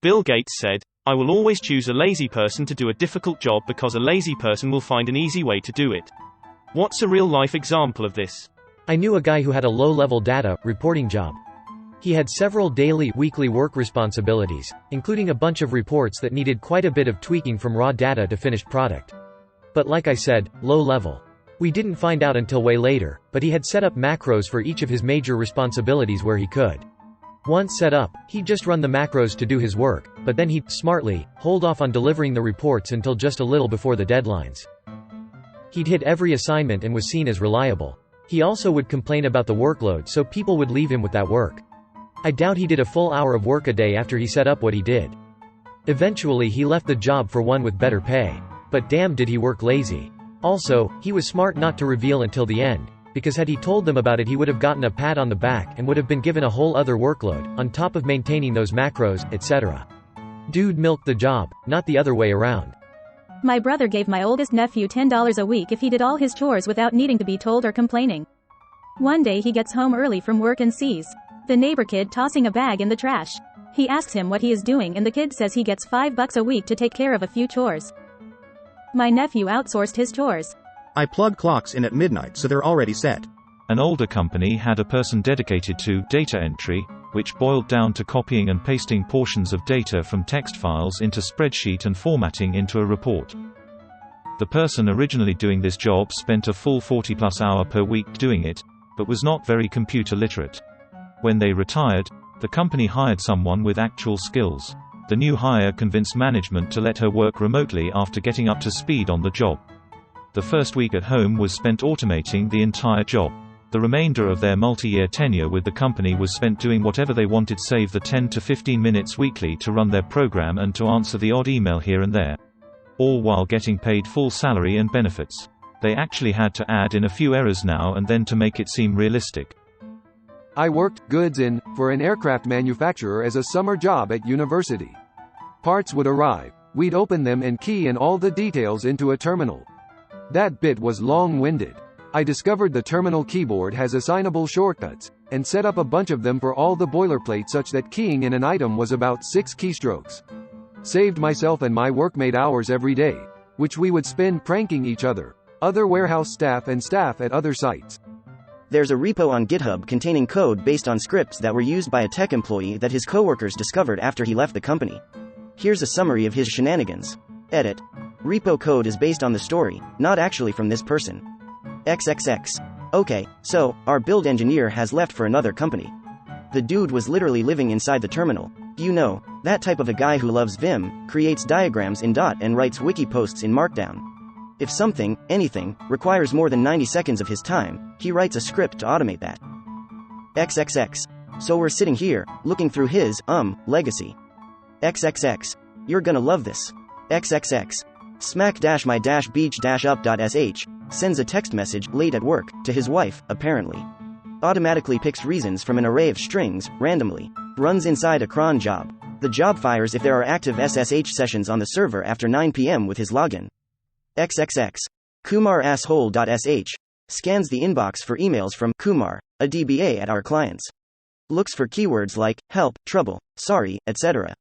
Bill Gates said, "I will always choose a lazy person to do a difficult job because a lazy person will find an easy way to do it." What's a real-life example of this? I knew a guy who had a low-level data reporting job. He had several daily, weekly work responsibilities, including a bunch of reports that needed quite a bit of tweaking from raw data to finished product. But like I said, low level. We didn't find out until way later, but he had set up macros for each of his major responsibilities where he could. Once set up, he'd just run the macros to do his work, but then he'd, smartly, hold off on delivering the reports until just a little before the deadlines. He'd hit every assignment and was seen as reliable. He also would complain about the workload so people would leave him with that work. I doubt he did a full hour of work a day after he set up what he did. Eventually he left the job for one with better pay. But damn did he work lazy. Also, he was smart not to reveal until the end, because had he told them about it he would have gotten a pat on the back and would have been given a whole other workload, on top of maintaining those macros, etc. Dude milked the job, not the other way around. My brother gave my oldest nephew $10 a week if he did all his chores without needing to be told or complaining. One day he gets home early from work and sees the neighbor kid tossing a bag in the trash. He asks him what he is doing and the kid says he gets $5 a week to take care of a few chores. My nephew outsourced his chores. I plug clocks in at midnight so they're already set. An older company had a person dedicated to data entry, which boiled down to copying and pasting portions of data from text files into spreadsheet and formatting into a report. The person originally doing this job spent a full 40+ hour per week doing it, but was not very computer literate. When they retired, the company hired someone with actual skills. The new hire convinced management to let her work remotely after getting up to speed on the job. The first week at home was spent automating the entire job. The remainder of their multi-year tenure with the company was spent doing whatever they wanted, save the 10 to 15 minutes weekly to run their program and to answer the odd email here and there. All while getting paid full salary and benefits. They actually had to add in a few errors now and then to make it seem realistic. I worked goods in for an aircraft manufacturer as a summer job at university. Parts would arrive, we'd open them and key in all the details into a terminal. That bit was long-winded. I discovered the terminal keyboard has assignable shortcuts, and set up a bunch of them for all the boilerplate such that keying in an item was about 6 keystrokes. Saved myself and my workmate hours every day, which we would spend pranking each other, other warehouse staff and staff at other sites. There's a repo on GitHub containing code based on scripts that were used by a tech employee that his coworkers discovered after he left the company. Here's a summary of his shenanigans. Edit. Repo code is based on the story, not actually from this person. XXX. Okay, so, our build engineer has left for another company. The dude was literally living inside the terminal. You know, that type of a guy who loves Vim, creates diagrams in Dot and writes wiki posts in Markdown. If something, anything, requires more than 90 seconds of his time, he writes a script to automate that. XXX. So we're sitting here, looking through his, legacy. XXX. You're gonna love this. XXX. Smack-my-beach-up.sh, sends a text message, late at work, to his wife, apparently. Automatically picks reasons from an array of strings, randomly. Runs inside a cron job. The job fires if there are active SSH sessions on the server after 9 p.m. with his login. XXX. Kumar-asshole.sh. Scans the inbox for emails from Kumar, a DBA at our clients. Looks for keywords like, help, trouble, sorry, etc.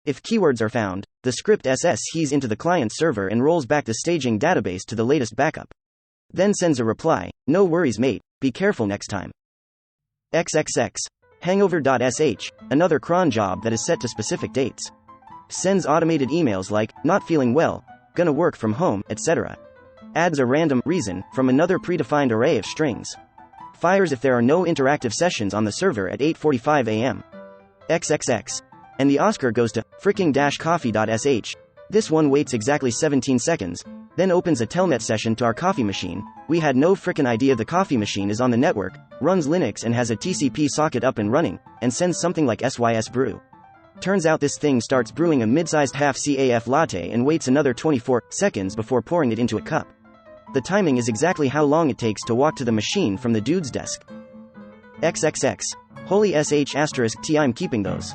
If keywords are found, the script SSHs into the client server and rolls back the staging database to the latest backup. Then sends a reply, no worries mate, be careful next time. XXX. Hangover.sh, another cron job that is set to specific dates. Sends automated emails like, not feeling well, gonna work from home, etc. Adds a random reason from another predefined array of strings. Fires if there are no interactive sessions on the server at 8:45 a.m. XXX. And the Oscar goes to fricking-coffee.sh. This one waits exactly 17 seconds, then opens a telnet session to our coffee machine. We had no frickin' idea the coffee machine is on the network, runs Linux and has a TCP socket up and running, and sends something like SYS brew. Turns out this thing starts brewing a mid-sized half CAF latte and waits another 24 seconds before pouring it into a cup. The timing is exactly how long it takes to walk to the machine from the dude's desk. XXX. Holy sh*t I'm keeping those.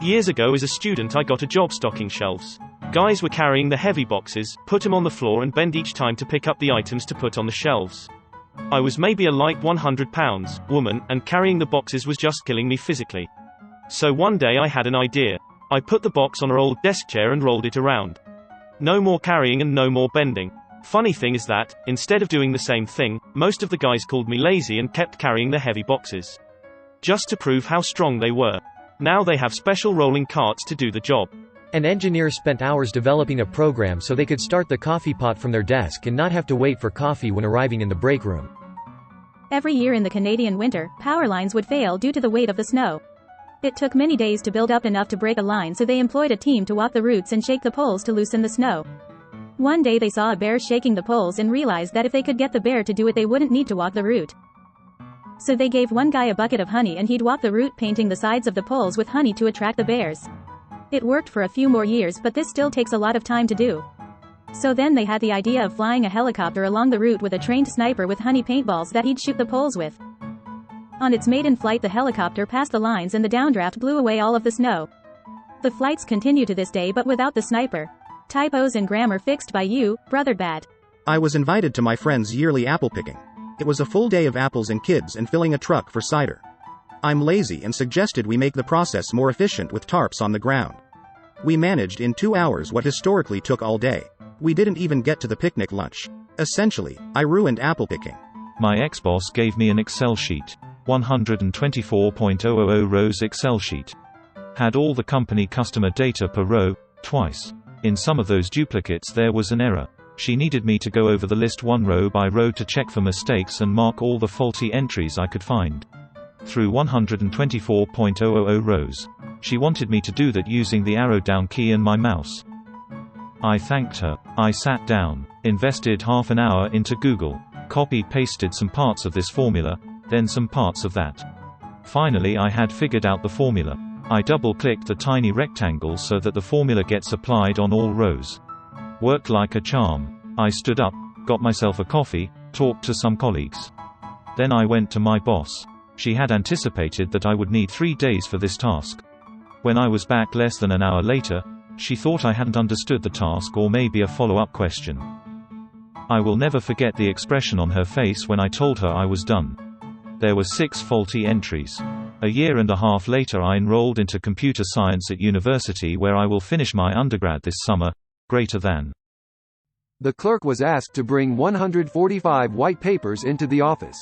Years ago as a student I got a job stocking shelves. Guys were carrying the heavy boxes, put them on the floor and bend each time to pick up the items to put on the shelves. I was maybe a light 100 pounds woman, and carrying the boxes was just killing me physically. So one day I had an idea. I put the box on her old desk chair and rolled it around. No more carrying and no more bending. Funny thing is that, instead of doing the same thing, most of the guys called me lazy and kept carrying the heavy boxes. Just to prove how strong they were. Now they have special rolling carts to do the job. An engineer spent hours developing a program so they could start the coffee pot from their desk and not have to wait for coffee when arriving in the break room. Every year in the Canadian winter, power lines would fail due to the weight of the snow. It took many days to build up enough to break a line, so they employed a team to walk the routes and shake the poles to loosen the snow. One day they saw a bear shaking the poles and realized that if they could get the bear to do it, they wouldn't need to walk the route. So they gave one guy a bucket of honey and he'd walk the route painting the sides of the poles with honey to attract the bears. It worked for a few more years, but this still takes a lot of time to do. So then they had the idea of flying a helicopter along the route with a trained sniper with honey paintballs that he'd shoot the poles with. On its maiden flight, the helicopter passed the lines and the downdraft blew away all of the snow. The flights continue to this day, but without the sniper. Typos and grammar fixed by you, brother bad. I was invited to my friend's yearly apple picking. It was a full day of apples and kids and filling a truck for cider. I'm lazy and suggested we make the process more efficient with tarps on the ground. We managed in 2 hours what historically took all day. We didn't even get to the picnic lunch. Essentially, I ruined apple picking. My ex-boss gave me an Excel sheet. 124.000 rows Excel sheet. Had all the company customer data per row, twice. In some of those duplicates there was an error. She needed me to go over the list one row by row to check for mistakes and mark all the faulty entries I could find. Through 124.000 rows. She wanted me to do that using the arrow down key and my mouse. I thanked her. I sat down, invested half an hour into Google, copy-pasted some parts of this formula, then some parts of that. Finally I had figured out the formula. I double-clicked the tiny rectangle so that the formula gets applied on all rows. Worked like a charm. I stood up, got myself a coffee, talked to some colleagues. Then I went to my boss. She had anticipated that I would need 3 days for this task. When I was back less than an hour later, she thought I hadn't understood the task or maybe a follow-up question. I will never forget the expression on her face when I told her I was done. There were 6 faulty entries. A year and a half later I enrolled into computer science at university, where I will finish my undergrad this summer. Greater than. The clerk was asked to bring 145 white papers into the office.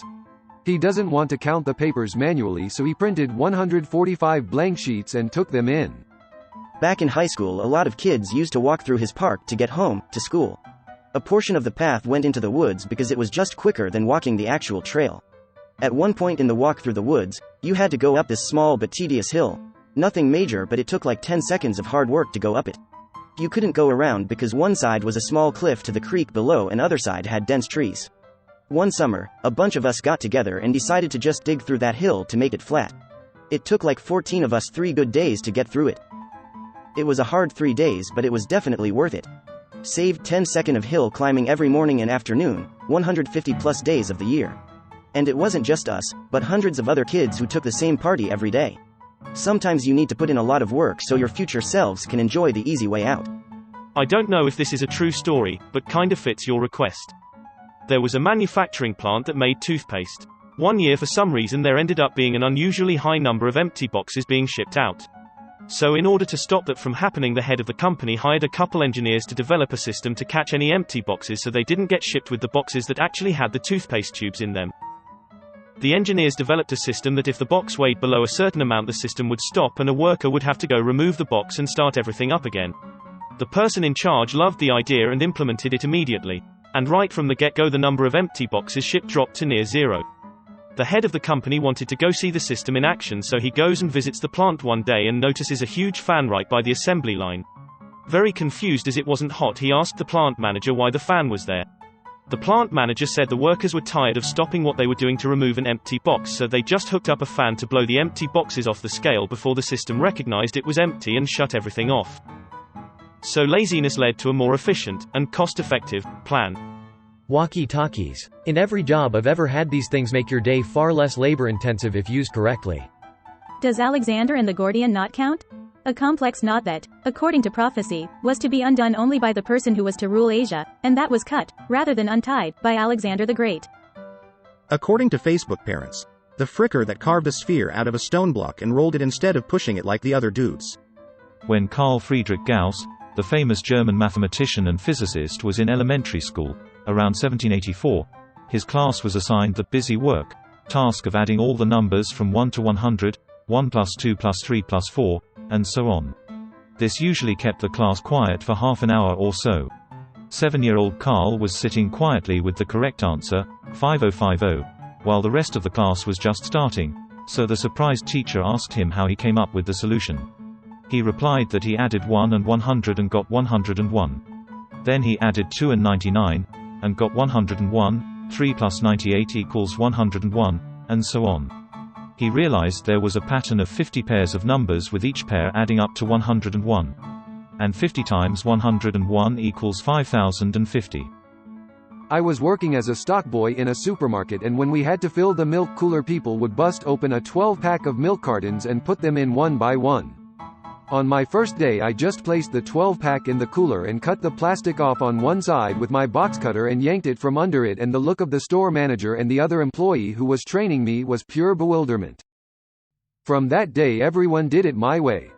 He doesn't want to count the papers manually, so he printed 145 blank sheets and took them in. Back in high school, a lot of kids used to walk through his park to get home, to school. A portion of the path went into the woods because it was just quicker than walking the actual trail. At one point in the walk through the woods, you had to go up this small but tedious hill. Nothing major, but it took like 10 seconds of hard work to go up it. You couldn't go around because one side was a small cliff to the creek below and other side had dense trees. One summer, a bunch of us got together and decided to just dig through that hill to make it flat. It took like 14 of us 3 good days to get through it. It was a hard 3 days, but it was definitely worth it. Saved 10 seconds of hill climbing every morning and afternoon, 150 plus days of the year. And it wasn't just us, but hundreds of other kids who took the same party every day. Sometimes you need to put in a lot of work so your future selves can enjoy the easy way out. I don't know if this is a true story, but kinda fits your request. There was a manufacturing plant that made toothpaste. One year, for some reason, there ended up being an unusually high number of empty boxes being shipped out. So in order to stop that from happening, the head of the company hired a couple engineers to develop a system to catch any empty boxes so they didn't get shipped with the boxes that actually had the toothpaste tubes in them. The engineers developed a system that if the box weighed below a certain amount, the system would stop and a worker would have to go remove the box and start everything up again. The person in charge loved the idea and implemented it immediately. And right from the get-go, the number of empty boxes shipped dropped to near zero. The head of the company wanted to go see the system in action, so he goes and visits the plant one day and notices a huge fan right by the assembly line. Very confused as it wasn't hot, he asked the plant manager why the fan was there. The plant manager said the workers were tired of stopping what they were doing to remove an empty box, so they just hooked up a fan to blow the empty boxes off the scale before the system recognized it was empty and shut everything off. So laziness led to a more efficient and cost-effective plan. Walkie-talkies. In every job I've ever had, these things make your day far less labor-intensive if used correctly. Does Alexander and the Gordian knot count? A complex knot that, according to prophecy, was to be undone only by the person who was to rule Asia, and that was cut, rather than untied, by Alexander the Great. According to Facebook parents, the fricker that carved a sphere out of a stone block and rolled it instead of pushing it like the other dudes. When Carl Friedrich Gauss, the famous German mathematician and physicist, was in elementary school, around 1784, his class was assigned the busy work task of adding all the numbers from 1 to 100, 1 plus 2 plus 3 plus 4, and so on. This usually kept the class quiet for half an hour or so. 7-year-old Carl was sitting quietly with the correct answer, 5050, while the rest of the class was just starting, so the surprised teacher asked him how he came up with the solution. He replied that he added 1 and 100 and got 101. Then he added 2 and 99, and got 101, 3 plus 98 equals 101, and so on. He realized there was a pattern of 50 pairs of numbers with each pair adding up to 101. And 50 times 101 equals 5050. I was working as a stock boy in a supermarket, and when we had to fill the milk cooler, people would bust open a 12-pack of milk cartons and put them in one by one. On my first day, I just placed the 12-pack in the cooler and cut the plastic off on one side with my box cutter and yanked it from under it, and the look of the store manager and the other employee who was training me was pure bewilderment. From that day, everyone did it my way.